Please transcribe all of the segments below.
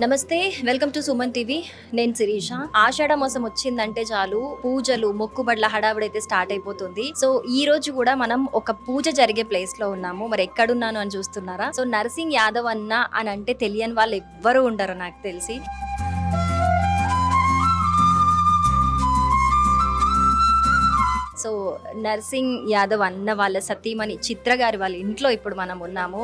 నమస్తే, welcome to Suman TV. నేను శిరీష. ఆషాఢ మాసం వచ్చిందంటే చాలు పూజలు మొక్కుబడ్ల హడావిడైతే స్టార్ట్ అయిపోతుంది. సో ఈ రోజు కూడా మనం ఒక పూజ జరిగే ప్లేస్ లో ఉన్నాము. మరి ఎక్కడున్నాను అని చూస్తున్నారా? సో నర్సింగ్ యాదవ్ అన్న అని అంటే తెలియని వాళ్ళు ఎవ్వరూ ఉండరు నాకు తెలిసి. సో నర్సింగ్ యాదవ్ అన్న వాళ్ళ సతీమణి చిత్ర గారి వాళ్ళ ఇంట్లో ఇప్పుడు మనం ఉన్నాము.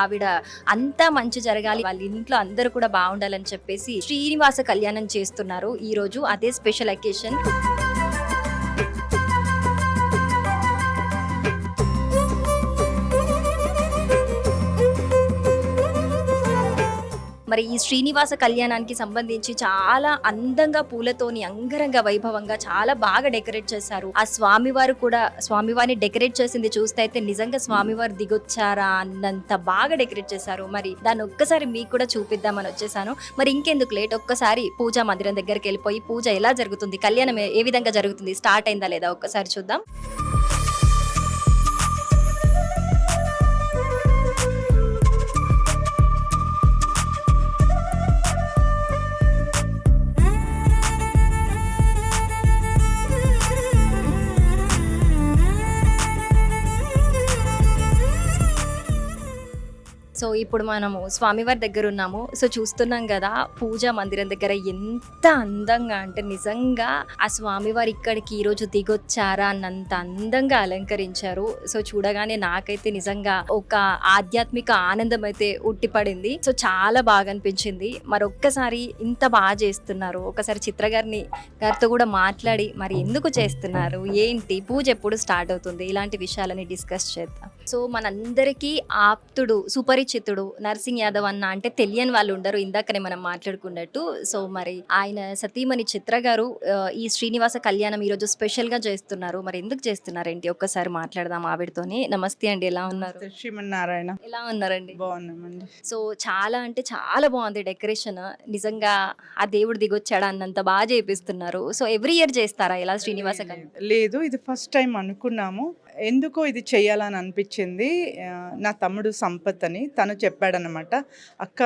ఆవిడ అంతా మంచి జరగాలి, వాళ్ళ ఇంట్లో అందరూ కూడా బాగుండాలని చెప్పేసి శ్రీనివాస కళ్యాణం చేస్తున్నారు ఈ రోజు. అదే స్పెషల్ అకేషన్. మరి ఈ శ్రీనివాస కళ్యాణానికి సంబంధించి చాలా అందంగా పూలతోని అంగరంగ వైభవంగా చాలా బాగా డెకరేట్ చేశారు. ఆ స్వామివారు కూడా స్వామివారిని డెకరేట్ చేసింది చూస్తే అయితే నిజంగా స్వామివారు దిగొచ్చారా అన్నంత బాగా డెకరేట్ చేశారు. మరి దాన్ని ఒక్కసారి మీకు కూడా చూపిద్దామని వచ్చేసాను. మరి ఇంకెందుకు లేట్, ఒక్కసారి పూజా మందిరం దగ్గరికి వెళ్ళిపోయి పూజ ఎలా జరుగుతుంది, కళ్యాణం ఏ విధంగా జరుగుతుంది, స్టార్ట్ అయిందా లేదా ఒక్కసారి చూద్దాం. సో ఇప్పుడు మనము స్వామివారి దగ్గర ఉన్నాము. సో చూస్తున్నాం కదా, పూజా మందిరం దగ్గర ఎంత అందంగా అంటే నిజంగా ఆ స్వామివారు ఇక్కడికి ఈరోజు దిగొచ్చారా అన్నంత అందంగా అలంకరించారు. సో చూడగానే నాకైతే నిజంగా ఒక ఆధ్యాత్మిక ఆనందం అయితే ఉట్టిపడింది. సో చాలా బాగా అనిపించింది. మరొక్కసారి ఇంత బాగా చేస్తున్నారు, ఒకసారి చిత్ర గారితో కూడా మాట్లాడి మరి ఎందుకు చేస్తున్నారు, ఏంటి, పూజ ఎప్పుడు స్టార్ట్ అవుతుంది, ఇలాంటి విషయాలని డిస్కస్ చేద్దాం. సో మనందరికీ ఆప్తుడు సుపరిచితుడు నర్సింగ్ యాదవ్ అన్న అంటే తెలియని వాళ్ళు ఉండరు, ఇందాకనే మనం మాట్లాడుకున్నట్టు. సో మరి ఆయన సతీమణి చిత్ర గారు ఈ శ్రీనివాస కళ్యాణం ఈరోజు స్పెషల్ గా చేస్తున్నారు. మరి ఎందుకు చేస్తున్నారేంటి ఒక్కసారి మాట్లాడదాం ఆవిడతోని. నమస్తే అండి, ఎలా ఉన్నారు? శ్రీమన్నారాయణ. ఎలా ఉన్నారండి? బాగున్నామండి. సో చాలా అంటే చాలా బాగుంది డెకరేషన్. నిజంగా ఆ దేవుడు దిగొచ్చాడా అన్నంత బాగా చేపిస్తున్నారు. సో ఎవ్రీ ఇయర్ చేస్తారా ఇలా శ్రీనివాస కళ్యాణం? లేదు, ఇది ఫస్ట్ టైం అనుకున్నాము. ఎందుకో ఇది చేయాలని అనిపించింది. నా తమ్ముడు సంపత్ అని తను చెప్పాడనమాట, అక్క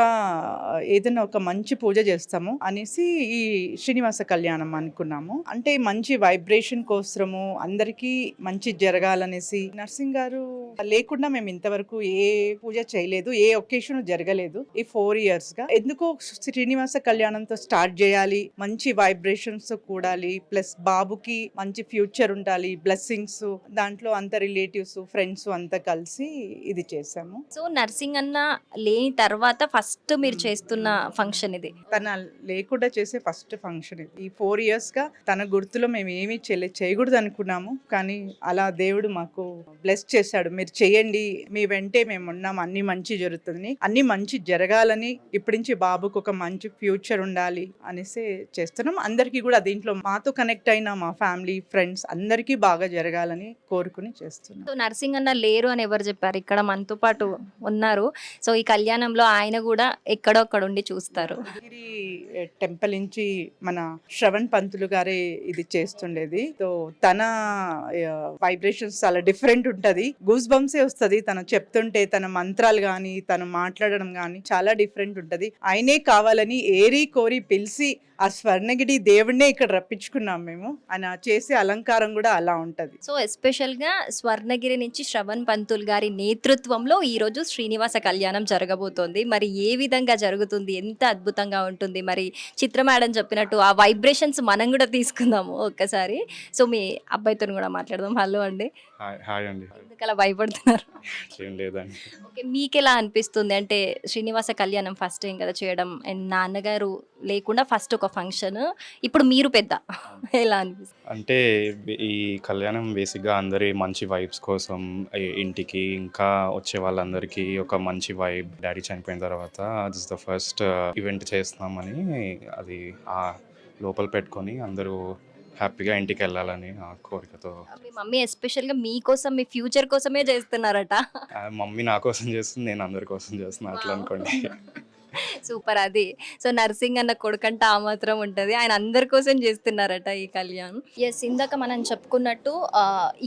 ఏదైనా ఒక మంచి పూజ చేస్తాము అనేసి ఈ శ్రీనివాస కళ్యాణం అనుకున్నాము. అంటే మంచి వైబ్రేషన్ కోసము అందరికీ మంచి జరగాలనేసి. నర్సింగ్ గారు లేకుండా మేము ఇంతవరకు ఏ పూజ చేయలేదు, ఏ ఒకేషన్ జరగలేదు ఈ 4 years గా. ఎందుకో శ్రీనివాస కళ్యాణంతో స్టార్ట్ చేయాలి, మంచి వైబ్రేషన్స్ కూడాలి, ప్లస్ బాబుకి మంచి ఫ్యూచర్ ఉండాలి, బ్లెస్సింగ్స్, దాంట్లో అంత రిలేటివ్స్ ఫ్రెండ్స్ అంతా కలిసి ఇది చేసాము. సో నర్సింగ్ అన్న లేని తర్వాత ఫస్ట్ మీరు చేస్తున్న ఫంక్షన్ ఇది? తన లేకుండా చేసే ఫస్ట్ ఫంక్షన్ ఇది. ఈ 4 years గా తన గుర్తులో మేము ఏమీ చేయకూడదు అనుకున్నాము, కానీ అలా దేవుడు మాకు బ్లెస్ చేశాడు. మీరు చేయండి, మీ వెంటే మేము ఉన్నాము, అన్ని మంచి జరుగుతుంది, అన్ని మంచి జరగాలని, ఇప్పటి నుంచి బాబుకు ఒక మంచి ఫ్యూచర్ ఉండాలి అనేసి చేస్తున్నాం. అందరికీ కూడా దీంట్లో మాతో కనెక్ట్ అయిన మా ఫ్యామిలీ ఫ్రెండ్స్ అందరికీ బాగా జరగాలని కోరుకుని చేస్తున్నాం. సో నర్సింగ్ అన్న లేరు అని ఎవరు చెప్పారు? ఇక్కడ మనతో పాటు ఉన్నారు. సో ఈ కళ్యాణంలో ఆయన కూడా ఎక్కడో అక్కడ ఉండి చూస్తారు. టెంపుల్ నుంచి మన శ్రవణ్ పంతులు గారే ఇది చేస్తుండేది. సో తన వైబ్రేషన్స్ చాలా డిఫరెంట్ ఉంటది, గూస్ బంప్సే వస్తుంది తను చెప్తుంటే. తన మంత్రాలు గాని తను మాట్లాడడం గాని చాలా డిఫరెంట్ ఉంటది. ఆయనే కావాలని ఏరి కోరి పిలిచి ఆ స్వర్ణగిరి దేవుడినే ఇక్కడ రప్పించుకున్నాం మేము. ఆయన చేసే అలంకారం కూడా అలా ఉంటది. సో ఎస్పెషల్ గా స్వర్ణగిరి నుంచి శ్రవణ్ పంతుల్ గారి నేతృత్వంలో ఈ రోజు శ్రీనివాస కళ్యాణం జరగబోతోంది. మరి ఏ విధంగా జరుగుతుంది, ఎంత అద్భుతంగా ఉంటుంది, మరి చిత్ర మేడం చెప్పినట్టు ఆ వైబ్రేషన్స్ మనం కూడా తీసుకుందాము ఒక్కసారి. సో మీ అబ్బాయితో కూడా మాట్లాడదాం. హలో అండి. హాయ్ అండి. ఎందుకు అలా భయపడుతున్నారు? ఏం లేదండి. ఓకే, మీకు ఎలా అనిపిస్తుంది అంటే శ్రీనివాస కళ్యాణం ఫస్ట్ టైం కదా చేయడం, అండ్ నాన్నగారు లేకుండా ఫస్ట్ ఒక ఫంక్షన్, ఇప్పుడు మీరు పెద్ద, ఎలా అనిపిస్తుంది? అంటే ఈ కళ్యాణం బేసిక్గా అందరి మంచి వైబ్స్ కోసం, ఇంటికి ఇంకా వచ్చే వాళ్ళందరికీ ఒక మంచి వైబ్. డాడీ చనిపోయిన తర్వాత దిస్ ద ఫస్ట్ ఈవెంట్ చేస్తున్నామని అది ఆ లోపల పెట్టుకొని అందరూ హ్యాపీగా ఇంటికి వెళ్ళాలని ఆ కోరికతో. మీ మమ్మీ ఎస్పెషల్గా మీకోసం, మీ ఫ్యూచర్ కోసమే చేస్తున్నారట. మమ్మీ నా కోసం చేస్తుంది, నేను అందరి కోసం చేస్తున్నా, అట్లా అనుకోండి. సూపర్ అది. సో, నర్సింగ్ అన్న కొడుకంటే ఆ మాత్రం ఉంటది. ఆయన అందరి కోసం చేస్తున్నారట ఈ కళ్యాణం. యెస్. ఇందాక మనం చెప్పుకున్నట్టు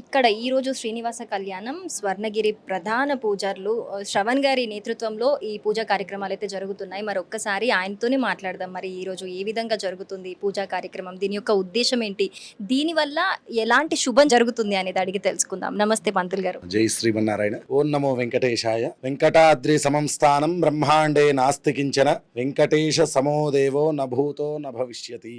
ఇక్కడ ఈరోజు శ్రీనివాస కళ్యాణం స్వర్ణగిరి ప్రధాన పూజారులు శ్రవణ్ గారి నేతృత్వంలో ఈ పూజా కార్యక్రమాలైతే జరుగుతున్నాయి. మరొక్కసారి ఆయనతోనే మాట్లాడదాం. మరి ఈరోజు ఏ విధంగా జరుగుతుంది ఈ పూజా కార్యక్రమం? దీని యొక్క ఉద్దేశ్యం ఏంటి? దీనివల్ల ఎలాంటి శుభం జరుగుతుంది అనేది అడిగి తెలుసుకుందాం. నమస్తే పంతులు గారు. జై శ్రీమన్నారాయణ. ఓం నమో వెంకటేశాయ. వెంకటాద్రి సమం స్థానం బ్రహ్మాండే నాస్తి కించన వెంకటేశ సమో దేవో నభూతో నభవిష్యతి.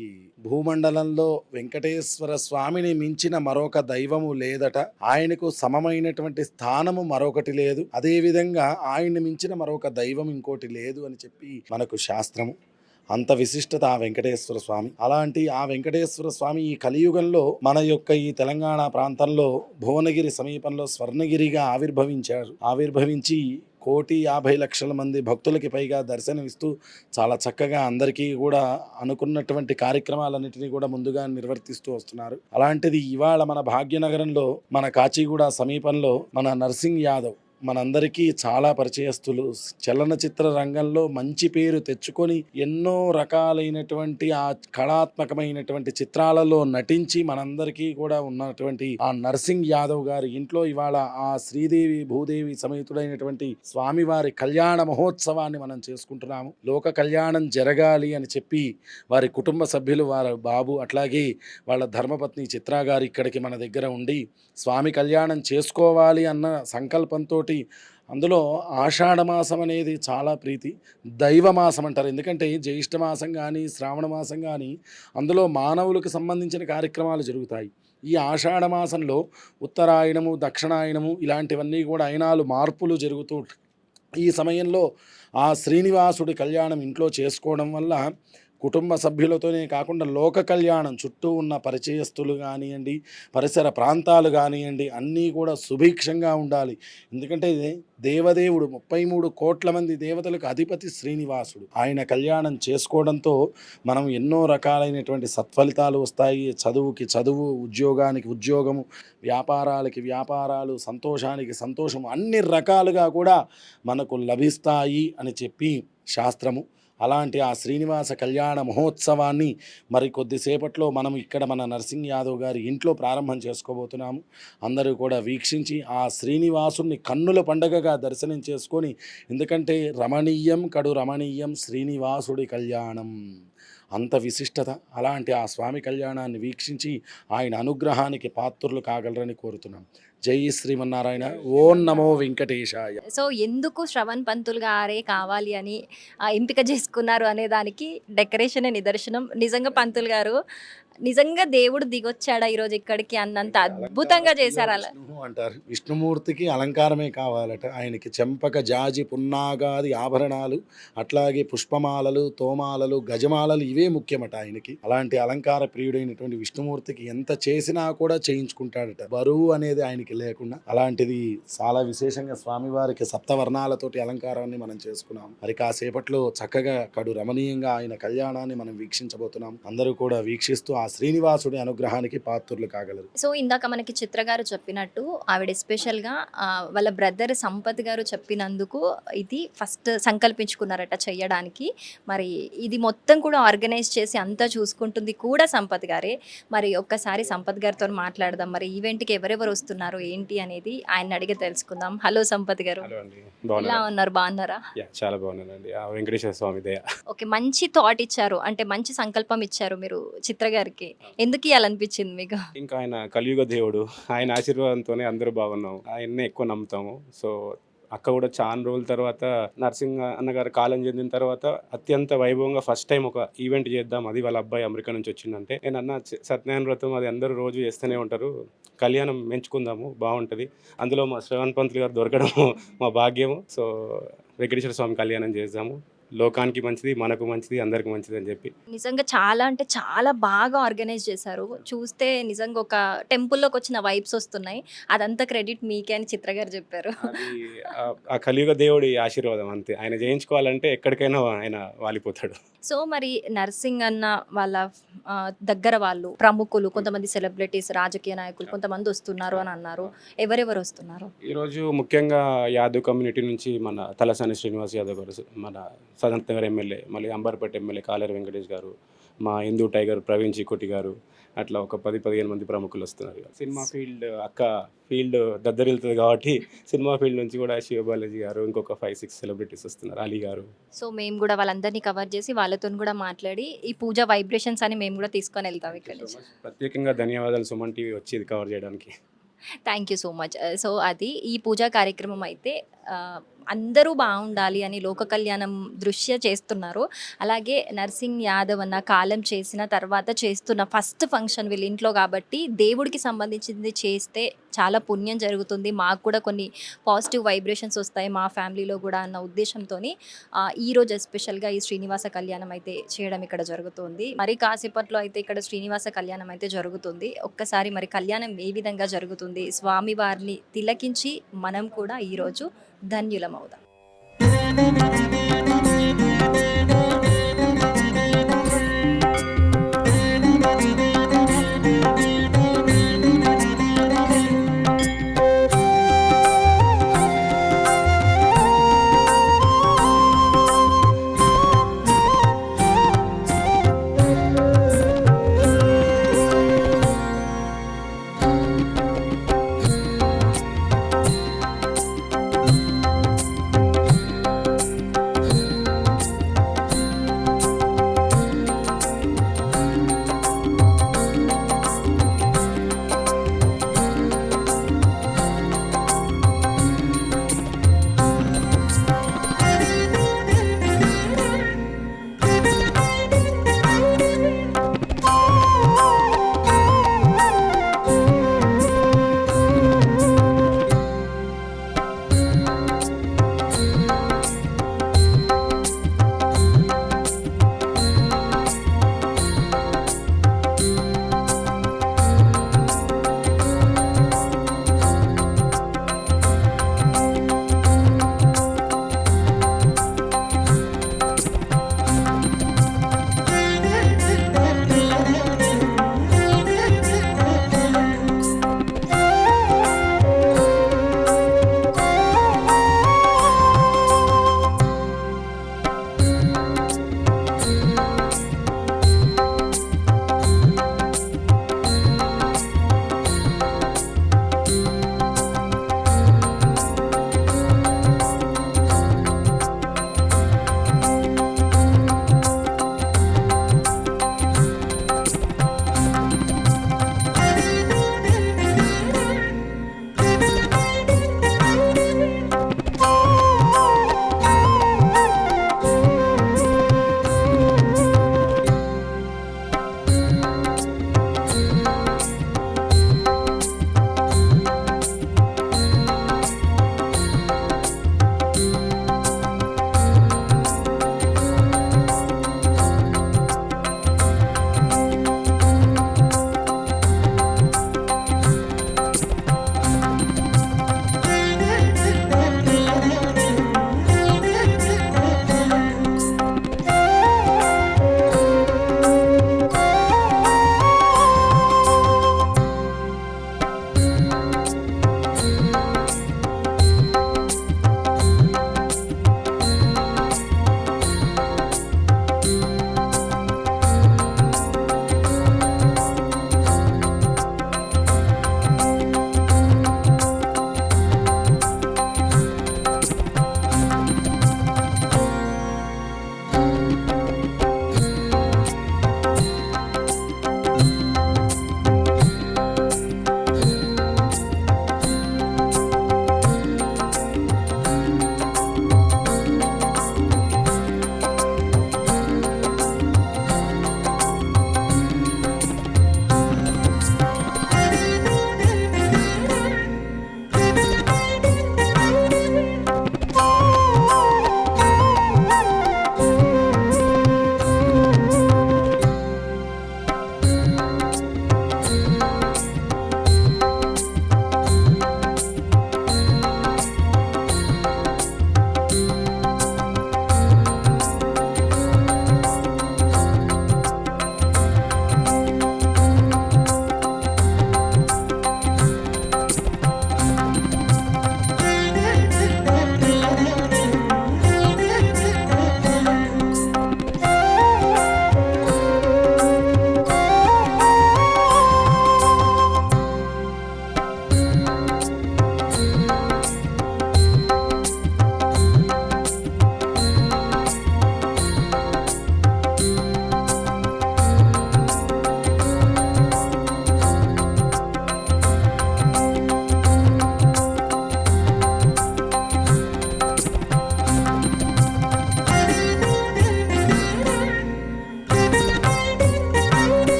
భూమండలంలో వెంకటేశ్వర స్వామిని మించిన మరొక దైవము లేదట. ఆయనకు సమమైనటువంటి స్థానము మరొకటి లేదు. అదే విధంగా ఆయన్ని మించిన మరొక దైవం ఇంకోటి లేదు అని చెప్పి మనకు శాస్త్రము. అంత విశిష్టత ఆ వెంకటేశ్వర స్వామి. అలాంటి ఆ వెంకటేశ్వర స్వామి ఈ కలియుగంలో మన యొక్క ఈ తెలంగాణ ప్రాంతంలో భువనగిరి సమీపంలో స్వర్ణగిరిగా ఆవిర్భవించి 1,50,00,000 మంది భక్తులకి పైగా దర్శనమిస్తూ చాలా చక్కగా అందరికీ కూడా అనుకున్నటువంటి కార్యక్రమాలన్నింటినీ కూడా ముందుగా నిర్వర్తిస్తూ వస్తున్నారు. అలాంటిది ఇవాళ మన భాగ్యనగరంలో మన కాచిగూడ సమీపంలో మన నర్సింగ్ యాదవ్ మనందరికీ చాలా పరిచయస్తులు, చలనచిత్ర రంగంలో మంచి పేరు తెచ్చుకొని ఎన్నో రకాలైనటువంటి ఆ కళాత్మకమైనటువంటి చిత్రాలలో నటించి మనందరికీ కూడా ఉన్నటువంటి ఆ నర్సింగ్ యాదవ్ గారి ఇంట్లో ఇవాళ ఆ శ్రీదేవి భూదేవి సమేతుడైనటువంటి స్వామివారి కళ్యాణ మహోత్సవాన్ని మనం చేసుకుంటున్నాము. లోక కళ్యాణం జరగాలి అని చెప్పి వారి కుటుంబ సభ్యులు, వారి బాబు, అట్లాగే వాళ్ళ ధర్మపత్ని చిత్రా గారు ఇక్కడికి మన దగ్గర ఉండి స్వామి కళ్యాణం చేసుకోవాలి అన్న సంకల్పంతో, అందులో ఆషాఢమాసం అనేది చాలా ప్రీతి, దైవమాసం అంటారు. ఎందుకంటే జ్యేష్ఠ మాసం కానీ శ్రావణ మాసం కానీ అందులో మానవులకు సంబంధించిన కార్యక్రమాలు జరుగుతాయి. ఈ ఆషాఢమాసంలో ఉత్తరాయణము, దక్షిణాయనము ఇలాంటివన్నీ కూడా అయినాలు మార్పులు జరుగుతూ ఈ సమయంలో ఆ శ్రీనివాసుడి కళ్యాణం ఇంట్లో చేసుకోవడం వల్ల కుటుంబ సభ్యులతోనే కాకుండా లోక కళ్యాణం, చుట్టూ ఉన్న పరిచయస్తులు కానివ్వండి, పరిసర ప్రాంతాలు కానివ్వండి, అన్నీ కూడా సుభిక్షంగా ఉండాలి. ఎందుకంటే దేవదేవుడు 33 కోట్ల మంది దేవతలకు అధిపతి శ్రీనివాసుడు. ఆయన కళ్యాణం చేసుకోవడంతో మనం ఎన్నో రకాలైనటువంటి సత్ఫలితాలు వస్తాయి. చదువుకి చదువు, ఉద్యోగానికి ఉద్యోగము, వ్యాపారాలకి వ్యాపారాలు, సంతోషానికి సంతోషం, అన్ని రకాలుగా కూడా మనకు లభిస్తాయి అని చెప్పి శాస్త్రము. అలాంటి ఆ శ్రీనివాస కళ్యాణ మహోత్సవాన్ని మరి కొద్దిసేపట్లో మనం ఇక్కడ మన నర్సింగ్ యాదవ్ గారి ఇంట్లో ప్రారంభం చేసుకోబోతున్నాము. అందరూ కూడా వీక్షించి ఆ శ్రీనివాసుని కన్నుల పండగగా దర్శనం చేసుకొని, ఎందుకంటే రమణీయం కడు రమణీయం శ్రీనివాసుడి కళ్యాణం, అంత విశిష్టత. అలాంటి ఆ స్వామి కళ్యాణాన్ని వీక్షించి ఆయన అనుగ్రహానికి పాత్రులు కాగలరని కోరుతున్నాం. జై శ్రీమన్నారాయణ. ఓం నమో వెంకటేశాయ. సో, ఎందుకు శ్రవణ్ పంతులు గారే కావాలి అని ఎంపిక చేసుకున్నారు అనే దానికి డెకరేషనే నిదర్శనం. నిజంగా పంతులు గారు నిజంగా దేవుడు దిగొచ్చాడా ఈరోజు ఇక్కడికి అన్నంత అద్భుతంగా చేశారు. అలా అంటారు, విష్ణుమూర్తికి అలంకారమే కావాలట. ఆయనకి చెంపక, జాజి, పున్నాగాది ఆభరణాలు, అట్లాగే పుష్పమాలలు, తోమాలలు, గజమాలలు ఇవే ముఖ్యమట ఆయనకి. అలాంటి అలంకార ప్రియుడైనటువంటి విష్ణుమూర్తికి ఎంత చేసినా కూడా చేయించుకుంటాడట, బరువు అనేది ఆయనకి లేకుండా. అలాంటిది చాలా విశేషంగా స్వామివారికి సప్తవర్ణాలతోటి అలంకారాన్ని మనం చేసుకున్నాం. మరి కాసేపట్లో చక్కగా కడు రమణీయంగా ఆయన కళ్యాణాన్ని మనం వీక్షించబోతున్నాం. అందరూ కూడా వీక్షిస్తూ ఆ శ్రీనివాసుడి అనుగ్రహానికి పాత్రులు కాగలరు. సో, ఇందాక మనకి చిత్ర గారు చెప్పినట్టు ఆవిడ ఎస్పెషల్గా వాళ్ళ బ్రదర్ సంపత్ గారు చెప్పినందుకు ఇది ఫస్ట్ సంకల్పించుకున్నారట చెయ్యడానికి. మరి ఇది మొత్తం కూడా ఆర్గనైజ్ చేసి అంతా చూసుకుంటుంది కూడా సంపత్ గారే. మరి ఒక్కసారి సంపత్ గారితో మాట్లాడదాం. మరి ఈవెంట్కి ఎవరెవరు వస్తున్నారు ఏంటి అనేది ఆయన అడిగి తెలుసుకుందాం. హలో సంపత్ గారు, ఎలా ఉన్నారు? బాగున్నారా? చాలా బాగున్నానండి. వెంకటేశ్వర స్వామి దయ. ఓకే, మంచి థాట్ ఇచ్చారు, అంటే మంచి సంకల్పం ఇచ్చారు మీరు చిత్ర గారికి. ఎందుకు ఇవ్వాలనిపించింది మీకు? ఇంకా ఆయన కలియుగ దేవుడు, ఆయన ఆశీర్వాదంతోనే అందరూ బాగున్నాం. ఆయన్నే ఎక్కువ నమ్ముతాము. సో అక్క కూడా చాలా రోజుల తర్వాత నర్సింగ్ అన్నగారు కాలం చెందిన తర్వాత అత్యంత వైభవంగా ఫస్ట్ టైం ఒక ఈవెంట్ చేద్దాం, అది వాళ్ళ అబ్బాయి అమెరికా నుంచి వచ్చిందంటే నేను అన్న సత్యనారాయణ వ్రతం అది అందరూ రోజు చేస్తూనే ఉంటారు, కళ్యాణం మెంచుకుందాము బాగుంటుంది, అందులో మా శ్రవణ్ పంతులు గారు దొరకడం మా భాగ్యము. సో వెంకటేశ్వర స్వామి కళ్యాణం చేద్దాము, లోకానికి మంచిది, మనకు మంచిది, అందరికి మంచిది అని చెప్పి. నిజంగా చాలా అంటే చాలా బాగా ఆర్గనైజ్ చేశారు. చూస్తే నిజంగా ఒక టెంపుల్లోకి వచ్చిన వైబ్స్ వస్తున్నాయి. అదంతా క్రెడిట్ మీకే అని చిత్ర గారు చెప్పారు. అది ఆ కలియుగ దేవుడి ఆశీర్వాదం అంతే. ఆయన చేయించుకోవాలంటే ఎక్కడికైనా ఆయన వాలిపోతాడు. సో మరి నర్సింగ్ అన్న వాళ్ళ దగ్గర వాళ్ళు ప్రముఖులు, కొంతమంది సెలబ్రిటీస్, రాజకీయ నాయకులు కొంతమంది వస్తున్నారు అని అన్నారు. ఎవరెవరు వస్తున్నారు? ఈరోజు ముఖ్యంగా యాదవ్ కమ్యూనిటీ నుంచి మన తలసాని శ్రీనివాస్ యాదవ్ గారు, మన సనత్ నగర్ ఎమ్మెల్యే, మళ్ళీ అంబర్పేట ఎమ్మెల్యే కాలేరు వెంకటేష్ గారు, మా హిందూ టైగర్ ప్రవీణ్ చికోటి గారు, అట్లా ఒక 10-15 మంది ప్రముఖులు వస్తున్నారు. సినిమా ఫీల్డ్ అక్క ఫీల్డ్ దద్దరిల్లుతుంది కాబట్టి సినిమా ఫీల్డ్ నుంచి కూడా శివబాలాజీ గారు, ఇంకొక 5-6 సెలబ్రిటీస్ వస్తున్నారు, అలీ గారు. సో మేము కూడా వాళ్ళందరినీ కవర్ చేసి వాళ్ళతో కూడా మాట్లాడి ఈ పూజ వైబ్రేషన్స్ అని మేము కూడా తీసుకొని వెళ్తాం ఇక్కడ నుంచి. ప్రత్యేకంగా ధన్యవాదాలు సుమన్ టీవీ వచ్చి ఇది కవర్ చేయడానికి. Thank you so much. So అది ఈ పూజా కార్యక్రమం అయితే అందరూ బాగుండాలి అని లోక కళ్యాణం దృష్ట్యా చేస్తున్నారు. అలాగే నర్సింగ్ యాదవ్ అన్న కాలం చేసిన తర్వాత చేస్తున్న ఫస్ట్ ఫంక్షన్ వీళ్ళ ఇంట్లో కాబట్టి దేవుడికి సంబంధించింది చేస్తే చాలా పుణ్యం జరుగుతుంది, మాకు కూడా కొన్ని పాజిటివ్ వైబ్రేషన్స్ వస్తాయి మా ఫ్యామిలీలో కూడా అన్న ఉద్దేశంతో ఈరోజు ఎస్పెషల్గా ఈ శ్రీనివాస కళ్యాణం అయితే చేయడం ఇక్కడ జరుగుతుంది. మరి కాసేపట్లో అయితే ఇక్కడ శ్రీనివాస కళ్యాణం అయితే జరుగుతుంది. ఒక్కసారి మరి కళ్యాణం ఏ విధంగా జరుగుతుంది, స్వామివారిని తిలకించి మనం కూడా ఈరోజు ధన్యులమవుదాం.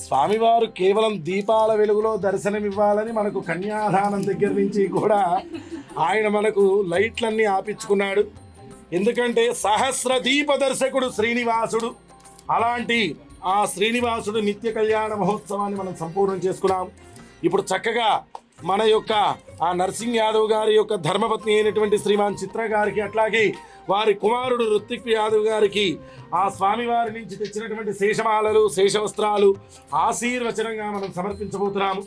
స్వామివారు కేవలం దీపాల వెలుగులో దర్శనమివ్వాలని మనకు కన్యాదానం దగ్గర నుంచి కూడా ఆయన మనకు లైట్లన్నీ ఆపించుకున్నాడు. ఎందుకంటే సహస్ర దీప దర్శకుడు శ్రీనివాసుడు. అలాంటి ఆ శ్రీనివాసుడు నిత్య కళ్యాణ మహోత్సవాన్ని మనం సంపూర్ణం చేసుకున్నాం. ఇప్పుడు చక్కగా మన యొక్క ఆ నర్సింగ్ యాదవ్ గారి యొక్క ధర్మపత్ని అయినటువంటి శ్రీమాన్ చిత్ర గారికి, అట్లాగే వారి కుమారుడు రుత్విక్ యాదవ్ గారికి ఆ స్వామివారి నుంచి తెచ్చినటువంటి శేషమాలలు, శేషవస్త్రాలు ఆశీర్వచనంగా మనం సమర్పించబోతున్నాము.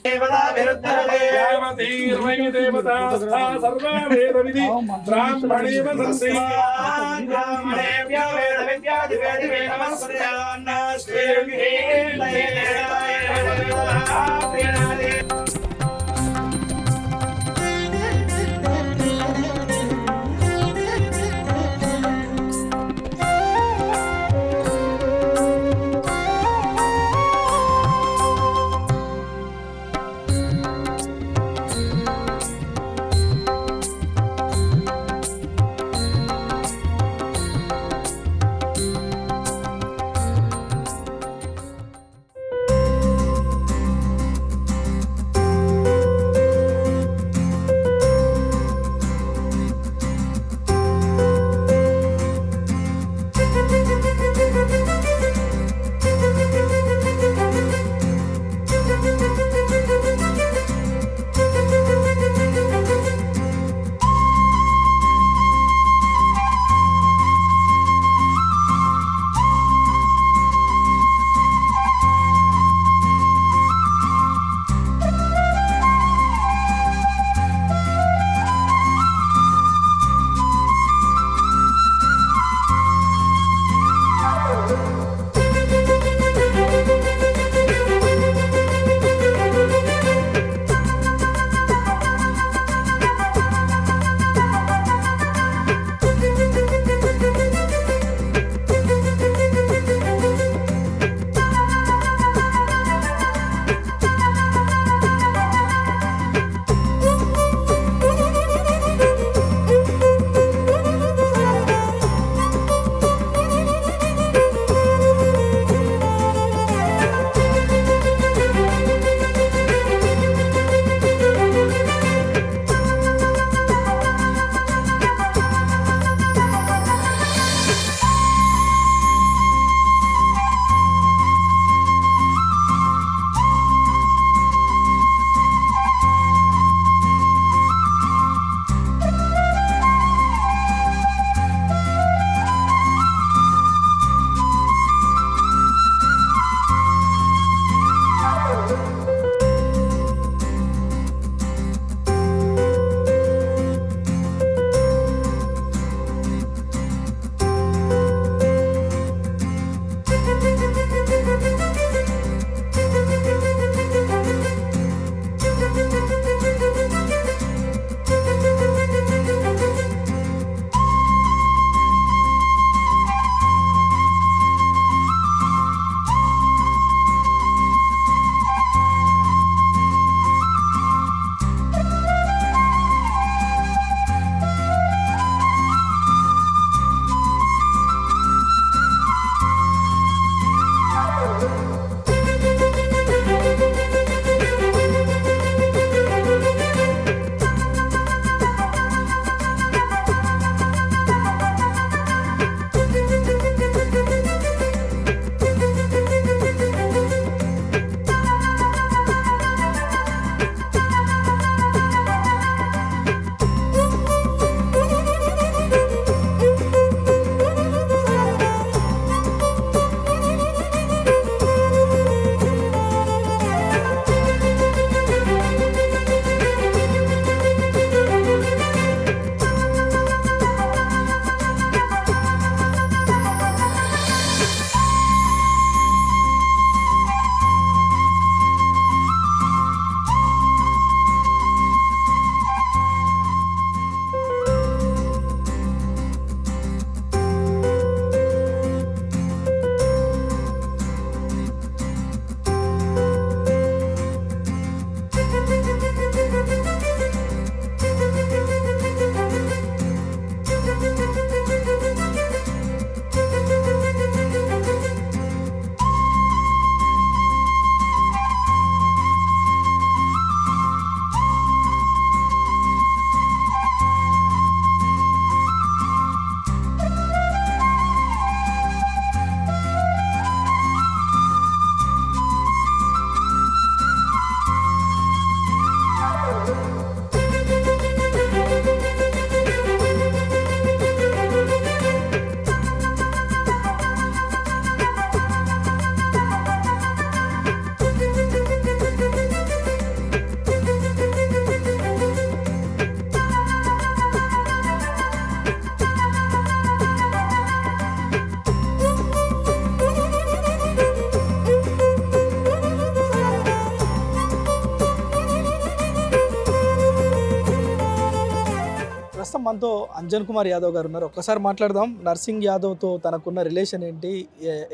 మనతో అంజన్ కుమార్ యాదవ్ గారు ఉన్నారు. ఒక్కసారి మాట్లాడదాం. నర్సింగ్ యాదవ్తో తనకున్న రిలేషన్ ఏంటి,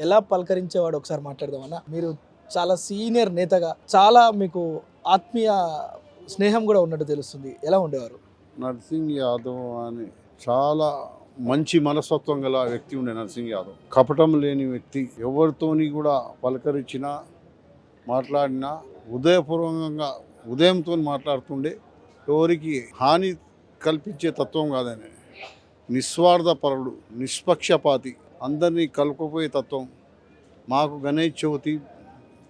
ఎలా పలకరించేవాడు ఒకసారి మాట్లాడదాం అన్న. మీరు చాలా సీనియర్ నేతగా చాలా మీకు ఆత్మీయ స్నేహం కూడా ఉన్నట్టు తెలుస్తుంది. ఎలా ఉండేవారు? నర్సింగ్ యాదవ్ అని చాలా మంచి మనస్తత్వం గల వ్యక్తి ఉండే నర్సింగ్ యాదవ్. కపటం లేని వ్యక్తి. ఎవరితోని కూడా పలకరించినా మాట్లాడినా ఉదయపూర్వకంగా ఉదయంతో మాట్లాడుతుండే. ఎవరికి హాని కల్పించే తత్వం కాదని, నిస్వార్థపరుడు, నిష్పక్షపాతి, అందరినీ కలుపుకుపోయే తత్వం. మాకు గణేష్ చవితి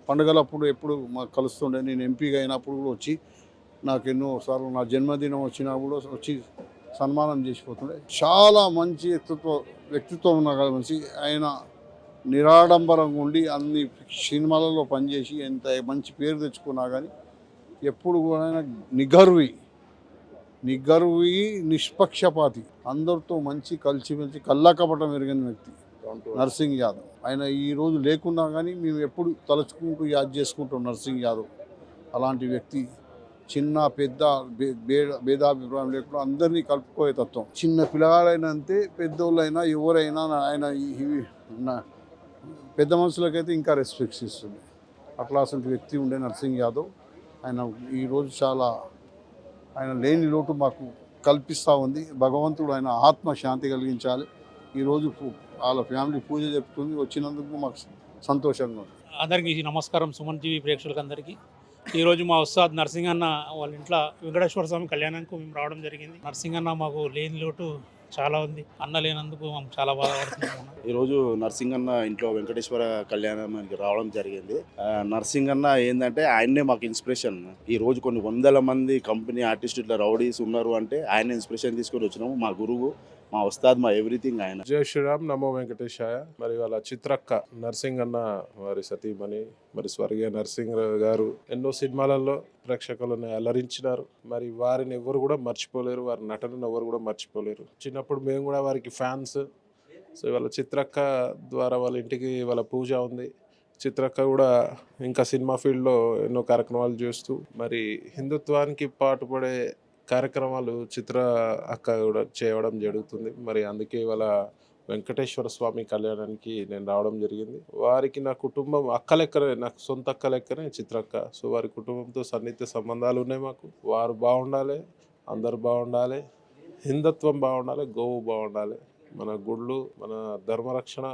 పండుగలప్పుడు ఎప్పుడు మాకు కలుస్తుండే. నేను ఎంపీగా అయినప్పుడు కూడా వచ్చి నాకు ఎన్నోసార్లు నా జన్మదినం వచ్చినా కూడా వచ్చి సన్మానం చేసిపోతుండే. చాలా మంచి వ్యక్తిత్వం ఉన్న మనిషి. ఆయన నిరాడంబరంగా ఉండి అన్ని సినిమాలలో పనిచేసి ఎంత మంచి పేరు తెచ్చుకున్నా కానీ ఎప్పుడు కూడా ఆయన నిగర్వి నిష్పక్షపాతి, అందరితో మంచి కలిసిమెలిసి కళ్ళకపటం ఎరిగిన వ్యక్తి నర్సింగ్ యాదవ్. ఆయన ఈరోజు లేకున్నా కానీ మేము ఎప్పుడు తలుచుకుంటూ యాద్ చేసుకుంటాం నర్సింగ్ యాదవ్. అలాంటి వ్యక్తి. చిన్న పెద్ద భేదాభిప్రాయం లేకుండా అందరినీ కలుపుకోయే తత్వం. చిన్న పిల్లగాడైనా అంతే, పెద్దోళ్ళైనా ఎవరైనా ఆయన పెద్ద మనుషులకైతే ఇంకా రెస్పెక్ట్స్ ఇస్తుంది. అట్లా అసలు వ్యక్తి ఉండే నర్సింగ్ యాదవ్. ఆయన ఈరోజు చాలా ఆయన లేని లోటు మాకు కల్పిస్తూ ఉంది. భగవంతుడు ఆయన ఆత్మ శాంతి కలిగించాలి. ఈరోజు వాళ్ళ ఫ్యామిలీ పూజ జరుపుతుంది. వచ్చినందుకు మాకు సంతోషంగా ఉంది. అందరికీ నమస్కారం. సుమన్ టీవీ ప్రేక్షకులందరికీ. ఈరోజు మా ఉస్తాద్ నర్సింగ్ అన్న వాళ్ళ ఇంట్లో వెంకటేశ్వర స్వామి కళ్యాణానికి మేము రావడం జరిగింది. నర్సింగ్ అన్న మాకు లేని లోటు చాలా ఉంది. అన్న లేనందుకు మేము చాలా బాధపడుతున్నాము. ఈరోజు నర్సింగ్ అన్న ఇంట్లో వెంకటేశ్వర కళ్యాణానికి రావడం జరిగింది. నర్సింగ్ అన్న ఏంటంటే ఆయన్నే మాకు ఇన్స్పిరేషన్. ఈ రోజు కొన్ని వందల మంది కంపెనీ ఆర్టిస్టు ఇట్లా రౌడీస్ ఉన్నారు అంటే ఆయన ఇన్స్పిరేషన్ తీసుకొని వచ్చినాము. మా గురువు, మా ఉస్తాద్, మా ఎవ్రీథింగ్ ఆయన. జై శ్రీరామ్, నమో వెంకటేశాయ. మరి వాళ్ళ చిత్రక్క నర్సింగ్ అన్న వారి సతీమణి మరి స్వర్గీయ నర్సింగ్ గారు ఎన్నో సినిమాలలో ప్రేక్షకులను అలరించినారు. మరి వారిని ఎవరు కూడా మర్చిపోలేరు, వారి నటనను ఎవరు కూడా మర్చిపోలేరు. చిన్నప్పుడు మేము కూడా వారికి ఫ్యాన్స్. సో వాళ్ళ చిత్రక్క ద్వారా వాళ్ళ ఇంటికి వాళ్ళ పూజ ఉంది. చిత్రక్క కూడా ఇంకా సినిమా ఫీల్డ్లో ఎన్నో కార్యక్రమాలు చేస్తూ మరి హిందుత్వానికి పాటుపడే కార్యక్రమాలు చిత్ర అక్క కూడా చేయడం జరుగుతుంది. మరి అందుకే వాళ్ళ వెంకటేశ్వర స్వామి కళ్యాణానికి నేను రావడం జరిగింది. వారికి నా కుటుంబం అక్క లెక్కనే, నాకు సొంత అక్క లెక్కనే చిత్రక్క. సో వారి కుటుంబంతో సన్నిహిత సంబంధాలు ఉన్నాయి మాకు. వారు బాగుండాలి, అందరు బాగుండాలి, హిందుత్వం బాగుండాలి, గోవు బాగుండాలి, మన గుళ్ళు, మన ధర్మరక్షణ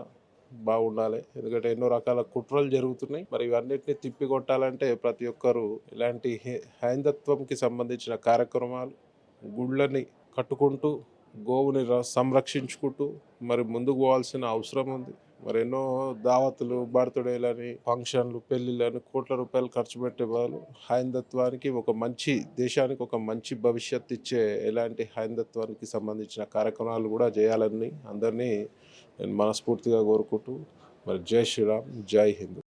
బాగుండాలి. ఎందుకంటే ఎన్నో రకాల కుట్రలు జరుగుతున్నాయి. మరి ఇవన్నిటిని తిప్పికొట్టాలంటే ప్రతి ఒక్కరూ ఇలాంటి హైందత్వంకి సంబంధించిన కార్యక్రమాలు, గుళ్ళని కట్టుకుంటూ గోవుని సంరక్షించుకుంటూ మరి ముందుకు పోవాల్సిన అవసరం ఉంది. మరి ఎన్నో దావతులు, బర్త్డేలని, ఫంక్షన్లు, పెళ్ళిళ్ళని కోట్ల రూపాయలు ఖర్చు పెట్టే బదులు హైందత్వానికి ఒక మంచి, దేశానికి ఒక మంచి భవిష్యత్తు ఇచ్చే ఎలాంటి హైందత్వానికి సంబంధించిన కార్యక్రమాలు కూడా చేయాలని అందరినీ నేను మనస్ఫూర్తిగా కోరుకుంటూ మరి జై శ్రీరామ్, జై హింద్.